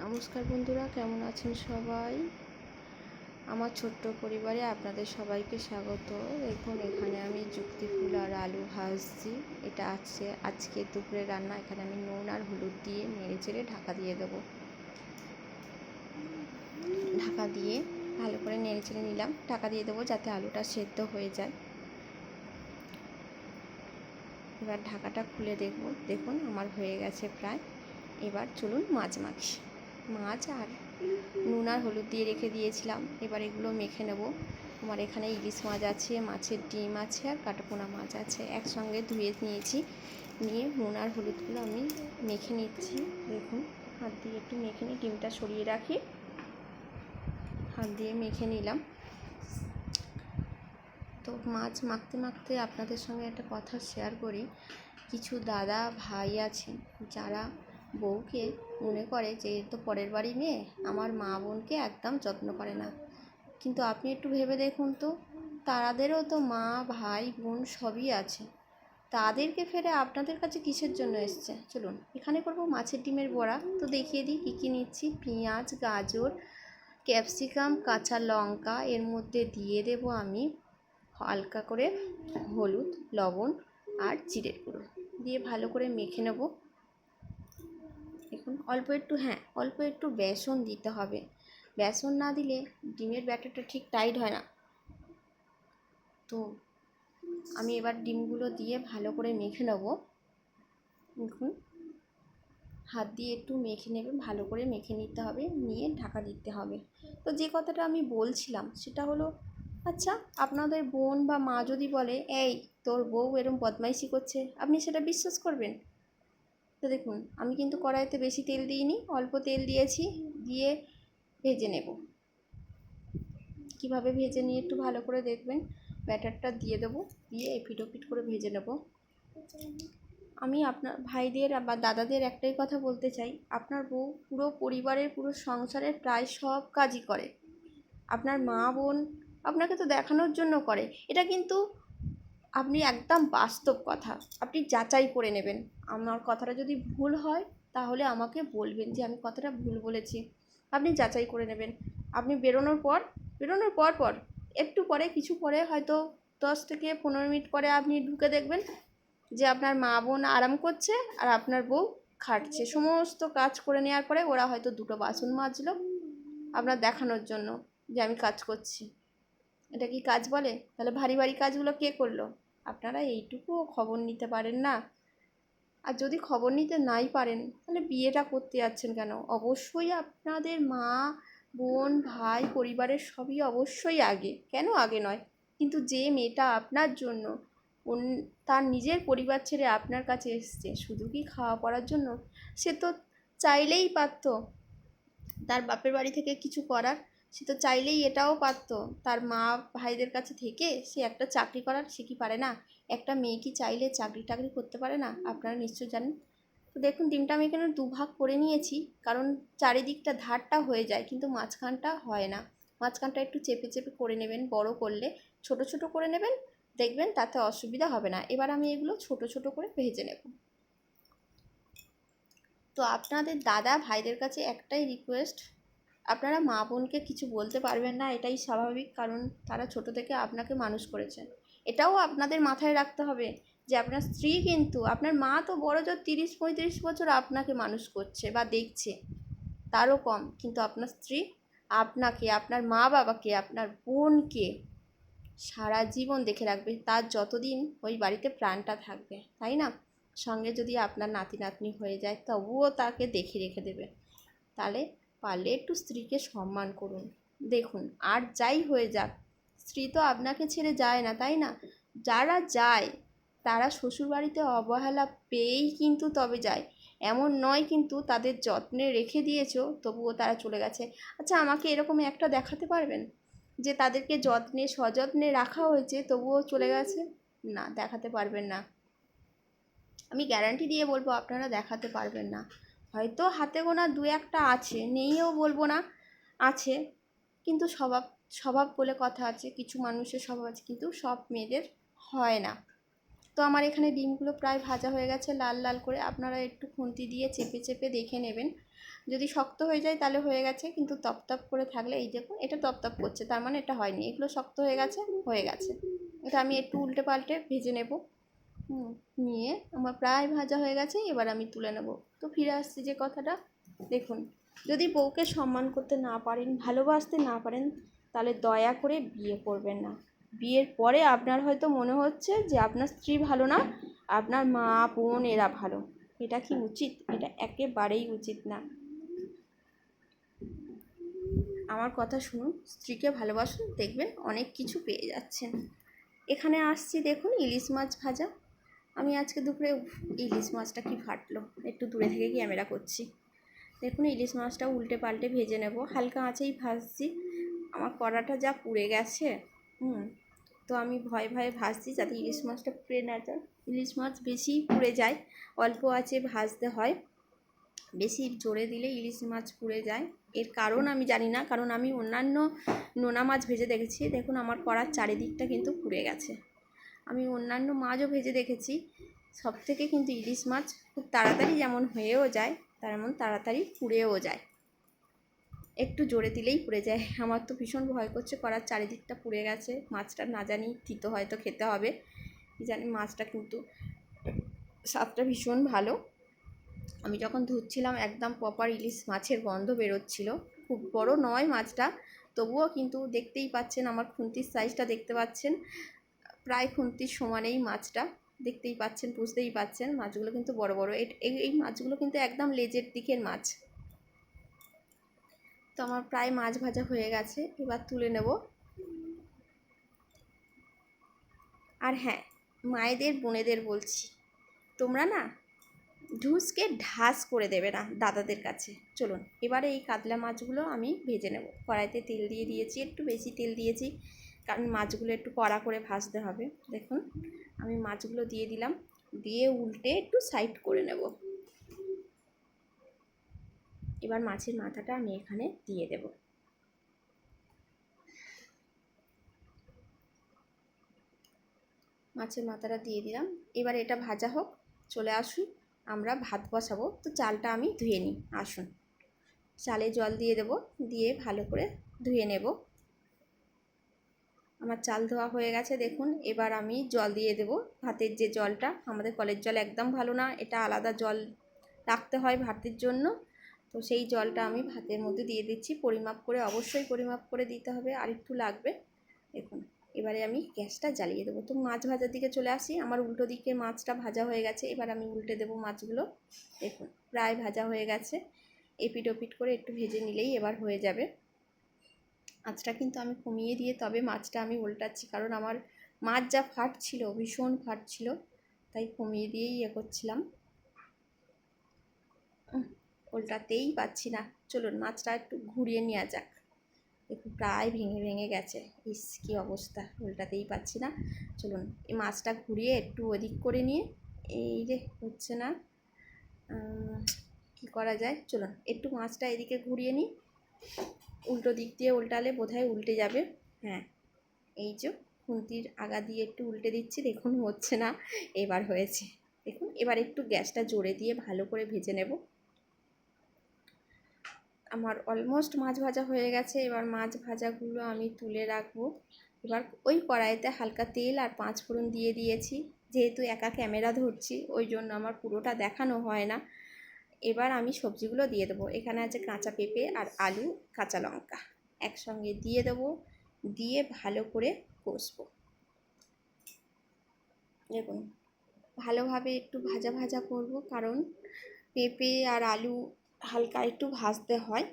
নমস্কার বন্ধুরা, কেমন আছেন সবাই? আমার ছোট্ট পরিবারে আপনাদের সবাইকে স্বাগত। দেখুন, এখানে আমি যুক্তি ফুল আর আলু ভাজছি। এটা আজকে দুপুরে রান্না। এখানে আমি নুন আর হলুদ দিয়ে নেড়ে চেড়ে ঢাকা দিয়ে দেবো। ঢাকা দিয়ে ভালো করে নেড়ে চেড়ে নিলাম। ঢাকা দিয়ে দেবো যাতে আলুটা সেদ্ধ হয়ে যায়। এবার ঢাকাটা খুলে দেখুন আমার হয়ে গেছে প্রায়। এবার চলুন মাছ মাখি। মাছ আর নুন আর হলুদ দিয়ে রেখে দিয়েছিলাম, এবার এগুলো মেখে নেব। আমার এখানে ইলিশ মাছ আছে, মাছের ডিম আছে আর কাটাপোনা মাছ আছে, একসঙ্গে ধুয়ে নিয়েছি। নিয়ে নুন আর হলুদগুলো আমি মেখে নিচ্ছি। দেখুন, হাত দিয়ে একটু মেখে নিই, ডিমটা সরিয়ে রাখি। হাত দিয়ে মেখে নিলাম। তো মাছ মাখতে মাখতে আপনাদের সঙ্গে একটা কথা শেয়ার করি। কিছু দাদা ভাই আছেন যারা বউকে মনে করে যে এর তো পরের বাড়ি মেয়ে, আমার মা বোনকে একদম যত্ন করে না। কিন্তু আপনি একটু ভেবে দেখুন তো, তাদেরও তো মা ভাই বোন সবই আছে। তাদেরকে ফেরে আপনাদের কাছে কিসের জন্য এসছে? চলুন, এখানে করব মাছের ডিমের বড়া। তো দেখিয়ে দিই কী কী নিচ্ছি। পেঁয়াজ, গাজর, ক্যাপসিকাম, কাঁচা লঙ্কা, এর মধ্যে দিয়ে দেব আমি হালকা করে হলুদ, লবণ আর জিরের গুঁড়ো দিয়ে ভালো করে মেখে নেব। দেখুন, অল্প একটু বেসন দিতে হবে। বেসন না দিলে ডিমের ব্যাটারটা ঠিক টাইট হয় না। তো আমি এবার ডিমগুলো দিয়ে ভালো করে মেখে নেব। দেখুন, হাত দিয়ে একটু মেখে নেবে, ভালো করে মেখে নিতে হবে, নিয়ে ঢাকা দিতে হবে। তো যে কথাটা আমি বলছিলাম সেটা হলো, আচ্ছা, আপনাদের বোন বা মা যদি বলে এই তোর বউ এরম বদমাইশি করছে, আপনি সেটা বিশ্বাস করবেন? তো দেখুন, আমি কিন্তু কড়াইতে বেশি তেল দিইনি, অল্প তেল দিয়েছি। দিয়ে ভেজে নেব। কিভাবে ভেজে নিয়ে একটু ভালো করে দেখবেন। ব্যাটারটা দিয়ে দেবো, দিয়ে এপিট ওপিট করে ভেজে নেব। আমি আপনার ভাইদের বা দাদাদের একটাই কথা বলতে চাই, আপনার বউ পুরো পরিবারের পুরো সংসারের প্রায় সব কাজই করে। আপনার মা বোন আপনাকে তো দেখানোর জন্য করে, এটা কিন্তু আপনি একদম বাস্তব কথা, আপনি যাচাই করে নেবেন। আমার কথাটা যদি ভুল হয় তাহলে আমাকে বলবেন যে আমি কথাটা ভুল বলেছি। আপনি যাচাই করে নেবেন। আপনি বেরোনোর পর পর একটু পরে, কিছু পরে, হয়তো 10 থেকে 15 মিনিট পরে আপনি ঢুকে দেখবেন যে আপনার মা বোন আরাম করছে আর আপনার বউ খাটছে। সমস্ত কাজ করে নেওয়ার পরে ওরা হয়তো 2টো বাসন মাজলো আপনার দেখানোর জন্য যে আমি কাজ করছি। এটা কি কাজ বলে? তাহলে ভারী ভারী কাজগুলো কে করলো? আপনারা এইটুকুও খবর নিতে পারেন না? আর যদি খবর নিতে নাই পারেন তাহলে বিয়েটা করতে যাচ্ছেন কেন? অবশ্যই আপনাদের মা বোন ভাই পরিবারের সবই অবশ্যই আগে, কেন আগে নয়? কিন্তু যে মেয়েটা আপনার জন্য তার নিজের পরিবার ছেড়ে আপনার কাছে এসছে শুধু কি খাওয়া পড়ার জন্য, সে তো চাইলেই পারতো তার বাপের বাড়ি থেকে কিছু করার। সে তো চাইলেই এটাও পারতো তার মা ভাইদের কাছে থেকে সে একটা চাকরি করার। সে কি পারে না? একটা মেয়ে কি চাইলে চাকরি টাকরি করতে পারে না? আপনারা নিশ্চয় জানেন। তো দেখুন, ডিমটা আমি এখানে দুভাগ করে নিয়েছি, কারণ চারিদিকটা ধারটা হয়ে যায় কিন্তু মাঝখানটা হয় না। মাঝখানটা একটু চেপে চেপে করে নেবেন, বড় করলে ছোট ছোট করে নেবেন, দেখবেন তাতে অসুবিধা হবে না। এবার আমি এগুলো ছোট ছোট করে ভেজে নেব। তো আপনাদের দাদা ভাইদের কাছে একটাই রিকোয়েস্ট, আপনারা মা বোনকে কিছু বলতে পারবেন না, এটাই স্বাভাবিক, কারণ তারা ছোট থেকে আপনাকে মানুষ করেছেন। এটাও আপনাদের মাথায় রাখতে হবে যে আপনার স্ত্রী, কিন্তু আপনার মা তো বড় জোর 30-35 বছর আপনাকে মানুষ করছে বা দেখছে, তারও কম। কিন্তু আপনার স্ত্রী আপনাকে, আপনার মা বাবাকে, আপনার বোনকে সারা জীবন দেখে রাখবে, তার যতদিন ওই বাড়িতে প্রাণটা থাকবে, তাই না? সঙ্গে যদি আপনার নাতি নাতনি হয়ে যায় তবুও তাকে দেখে রেখে দেবে। তাহলে পারলে একটু স্ত্রীকে সম্মান করুন। দেখুন, আর যাই হয়ে যাক, স্ত্রী তো আপনাকে ছেড়ে যায় না, তাই না? যারা যায় তারা শ্বশুরবাড়িতে অবহেলা পেয়েই কিন্তু তবে যায়। এমন নয় কিন্তু তাদের যত্নে রেখে দিয়েছো তবুও তারা চলে গেছে। আচ্ছা, আমাকে এরকম একটা দেখাতে পারবেন যে তাদেরকে যত্নে সযত্নে রাখা হয়েছে তবুও চলে গেছে? না, দেখাতে পারবেন না। আমি গ্যারান্টি দিয়ে বলবো আপনারা দেখাতে পারবেন না। হয়তো হাতে গোনা 2-1টা আছে, নেইও বলবো না, আছে। কিন্তু স্বভাব স্বভাব বলে কথা আছে, কিছু মানুষের স্বভাব আছে, কিন্তু সব মেয়েদের হয় না। তো আমার এখানে ডিমগুলো প্রায় ভাজা হয়ে গেছে লাল লাল করে। আপনারা একটু খুন্তি দিয়ে চেপে চেপে দেখে নেবেন। যদি শক্ত হয়ে যায় তাহলে হয়ে গেছে, কিন্তু তপতপ করে থাকলে, এই দেখুন এটা তপতপ করছে, তার মানে এটা হয়নি। এগুলো শক্ত হয়ে গেছে, হয়ে গেছে। এটা আমি একটু উল্টে পাল্টে ভেজে নেব। নিয়ে আমার প্রায় ভাজা হয়ে গেছে, এবার আমি তুলে নেব। তো ফিরে আসছি যে কথাটা, দেখুন যদি বউকে সম্মান করতে না পারেন, ভালোবাসতে না পারেন, তাহলে দয়া করে বিয়ে করবেন না। বিয়ের পরে আপনার হয়তো মনে হচ্ছে যে আপনার স্ত্রী ভালো না, আপনার মা বোন এরা ভালো। এটা কি উচিত? এটা একেবারেই উচিত না। আমার কথা শুনুন, স্ত্রীকে ভালোবাসুন, দেখবেন অনেক কিছু পেয়ে যাচ্ছেন। এখানে আসছি, দেখুন ইলিশ মাছ ভাজা। আমি আজকে দুপুরে ইলিশ মাছটা কি ফাটলো, একটু দূরে থেকে ক্যামেরা করছি। দেখুন ইলিশ মাছটা উল্টে পাল্টে ভেজে নেব, হালকা আঁচেই ভাজছি। আমার কড়াটা যা পুড়ে গেছে, তো আমি ভয়ে ভয়ে ভাজছি যাতে ইলিশ মাছটা পুড়ে না যায়। ইলিশ মাছ বেশি পুড়ে যায়, অল্প আঁচে ভাজতে হয়। বেশি জোরে দিলে ইলিশ মাছ পুড়ে যায়। এর কারণ আমি জানি না, কারণ আমি অন্যান্য নোনা মাছ ভেজে দেখেছি, দেখুন আমার কড়ার চারিদিকটা কিন্তু পুড়ে গেছে। আমি অন্যান্য মাছও ভেজে দেখেছি, সব থেকে কিন্তু ইলিশ মাছ খুব তাড়াতাড়ি যেমন হয়েও যায়, তেমন তাড়াতাড়ি পুড়েও যায়। একটু জোরে দিলেই পুড়ে যায়। আমার তো ভীষণ ভয় করছে, কড়ার চারিদিকটা পুড়ে গেছে। মাছটা না জানি তিতো হয়তো খেতে হবে, জানি মাছটা কিন্তু স্বাদটা ভীষণ ভালো। আমি যখন ধুচ্ছিলাম একদম প্রপার ইলিশ মাছের গন্ধ বেরোচ্ছিল। খুব বড় নয় মাছটা, তবুও কিন্তু দেখতেই পাচ্ছেন, আমার খুন্তির সাইজটা দেখতে পাচ্ছেন, প্রায় খুন্তির সমানেই মাছটা। দেখতেই পাচ্ছেন, বুঝতেই পাচ্ছেন, মাছগুলো কিন্তু বড় বড়। এই মাছগুলো কিন্তু একদম লেজের দিকের মাছ। তো আমার প্রায় মাছ ভাজা হয়ে গেছে, এবার তুলে নেব। আর হ্যাঁ, মায়েদের বোনেদের বলছি, তোমরা না ঢুসকে ঢাস করে দেবে না দাদাদের কাছে। চলুন এবারে এই কাতলা মাছগুলো আমি ভেজে নেব। কড়াইতে তেল দিয়ে দিয়েছি, একটু বেশি তেল দিয়েছি, কারণ মাছগুলো একটু কড়া করে ভাজতে হবে। দেখুন আমি মাছগুলো দিয়ে দিলাম, দিয়ে উল্টে একটু সাইড করে নেব। এবার মাছের মাথাটা আমি এখানে দিয়ে দেব। মাছের মাথাটা দিয়ে দিলাম, এবার এটা ভাজা হোক। চলে আসুন, আমরা ভাত বসাবো। তো চালটা আমি ধুয়ে নিই, আসুন। চালে জল দিয়ে দেব, দিয়ে ভালো করে ধুয়ে নেব। আমার চাল ধোয়া হয়ে গেছে, দেখুন। এবার আমি জল দিয়ে দেব, ভাতের যে জলটা, আমাদের কলের জল একদম ভালো না, এটা আলাদা জল রাখতে হয় ভাতের জন্য। তো সেই জলটা আমি ভাতের মধ্যে দিয়ে দিচ্ছি, পরিমাপ করে, অবশ্যই পরিমাপ করে দিতে হবে, আর একটু লাগবে। দেখুন এবারে আমি গ্যাসটা জ্বালিয়ে দেবো। তো মাছ ভাজার দিকে চলে আসি, আমার উল্টো দিকে মাছটা ভাজা হয়ে গেছে, এবার আমি উল্টে দেবো মাছগুলো। দেখুন প্রায় ভাজা হয়ে গেছে, এপিট ওপিট করে একটু ভেজে নিলেই এবার হয়ে যাবে। আঁচটা কিন্তু আমি কমিয়ে দিয়ে তবে মাছটা আমি উল্টাচ্ছি, কারণ আমার মাছ যা ফাটছিল, ভীষণ ফাটছিল, তাই কমিয়ে দিয়েই করছিলাম। উল্টাতেই পাচ্ছি না। চলুন মাছটা একটু ঘুরিয়ে নেওয়া যাক। দেখুন প্রায় ভেঙে ভেঙে গেছে, ইস কী অবস্থা, উল্টাতেই পাচ্ছি না। চলুন এই মাছটা ঘুরিয়ে একটু ওদিক করে নিয়ে, এই যে হচ্ছে না, কী করা যায়, চলুন একটু মাছটা এদিকে ঘুরিয়ে নিই। উল্টো দিক দিয়ে উল্টালে বোধহয় উল্টে যাবে। হ্যাঁ, এই যে খুন্তির আগা দিয়ে একটু উল্টে দিচ্ছি, দেখুন হচ্ছে না, এবার হয়েছে। দেখুন এবার একটু গ্যাসটা জোরে দিয়ে ভালো করে ভেজে নেব। আমার অলমোস্ট মাছ ভাজা হয়ে গেছে, এবার মাছ ভাজাগুলো আমি তুলে রাখবো। এবার ওই কড়াইতে হালকা তেল আর 5 ফোড়ন দিয়ে দিয়েছি, যেহেতু একা ক্যামেরা ধরছি ওই জন্য আমার পুরোটা দেখানো হয় না। এবার আমি সবজিগুলো দিয়ে দেবো। এখানে আছে কাঁচা পেঁপে আর আলু, কাঁচা লঙ্কা একসঙ্গে দিয়ে দেবো, দিয়ে ভালো করে কষবো। দেখুন ভালোভাবে একটু ভাজা ভাজা করব, কারণ পেঁপে আর আলু হালকা একটু ভাজতে হয়।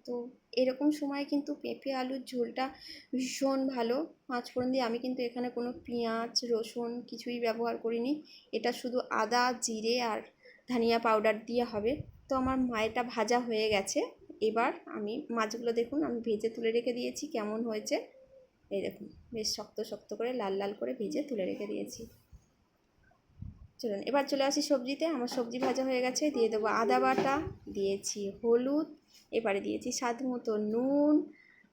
তো এরকম সময় কিন্তু পেঁপে আলুর ঝোলটা ভীষণ ভালো। 5 ফোড়ন দিয়ে, আমি কিন্তু এখানে কোনো পেঁয়াজ রসুন কিছুই ব্যবহার করিনি, এটা শুধু আদা জিরে আর ধনিয়া পাউডার দিয়ে হবে। তো আমার মায়েরটা ভাজা হয়ে গেছে, এবার আমি মাছগুলো দেখুন আমি ভেজে তুলে রেখে দিয়েছি, কেমন হয়েছে এই দেখুন, বেশ শক্ত শক্ত করে লাল লাল করে ভেজে তুলে রেখে দিয়েছি। চলুন এবার চলে আসি সবজিতে। আমার সবজি ভাজা হয়ে গেছে, দিয়ে দেবো আদা বাটা, দিয়েছি হলুদ, এবারে দিয়েছি স্বাদ মতো নুন,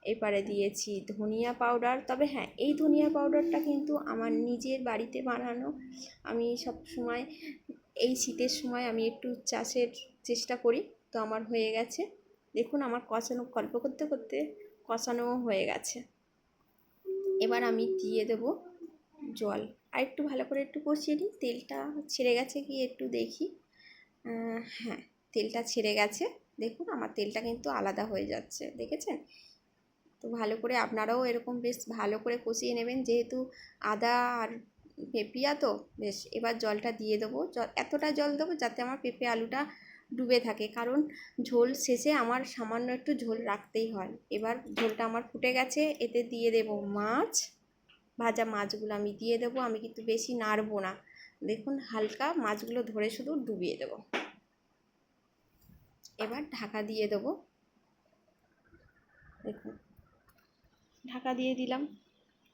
এবারে দিয়েছি ধনিয়া পাউডার। তবে হ্যাঁ, এই ধনিয়া পাউডারটা কিন্তু আমার নিজের বাড়িতে বানানো। আমি সব সময় এই শীতের সময় আমি একটু চাষের চেষ্টা করি। তো আমার হয়ে গেছে, দেখুন আমার কষানো, গল্প করতে করতে কষানোও হয়ে গেছে। এবার আমি দিয়ে দেব জল, আর একটু ভালো করে একটু কষিয়ে নিই। তেলটা ছেড়ে গেছে কি একটু দেখি। হ্যাঁ, তেলটা ছেড়ে গেছে। দেখুন আমার তেলটা কিন্তু আলাদা হয়ে যাচ্ছে, দেখেছেন? তো ভালো করে আপনারাও এরকম বেশ ভালো করে কষিয়ে নেবেন, যেহেতু আদা আর পেঁপিয়া তো। বেশ, এবার জলটা দিয়ে দেবো। এতটা জল দেবো যাতে আমার পেঁপে আলুটা ডুবে থাকে, কারণ ঝোল শেষে আমার সামান্য একটু ঝোল রাখতেই হয়। এবার ঝোলটা আমার ফুটে গেছে, এতে দিয়ে দেবো মাছ, ভাজা মাছগুলো আমি দিয়ে দেবো। আমি কিন্তু বেশি নাড়বো না, দেখুন হালকা মাছগুলো ধরে শুধু ডুবিয়ে দেবো। এবার ঢাকা দিয়ে দেবো, দেখুন ঢাকা দিয়ে দিলাম।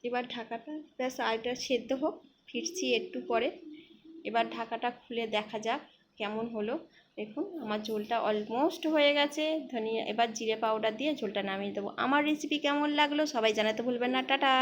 এবার ঢাকাটা ব্যাস আলুটা সেদ্ধ হোক, ফিরছি একটু পরে। এবার ঢাকাটা খুলে দেখা যাক কেমন হলো। দেখুন আমার ঝোলটা অলমোস্ট হয়ে গেছে। ধনিয়া, এবার জিরে পাউডার দিয়ে ঝোলটা নামিয়ে দেবো। আমার রেসিপি কেমন লাগলো সবাই জানাতে ভুলবেন না। টাটা।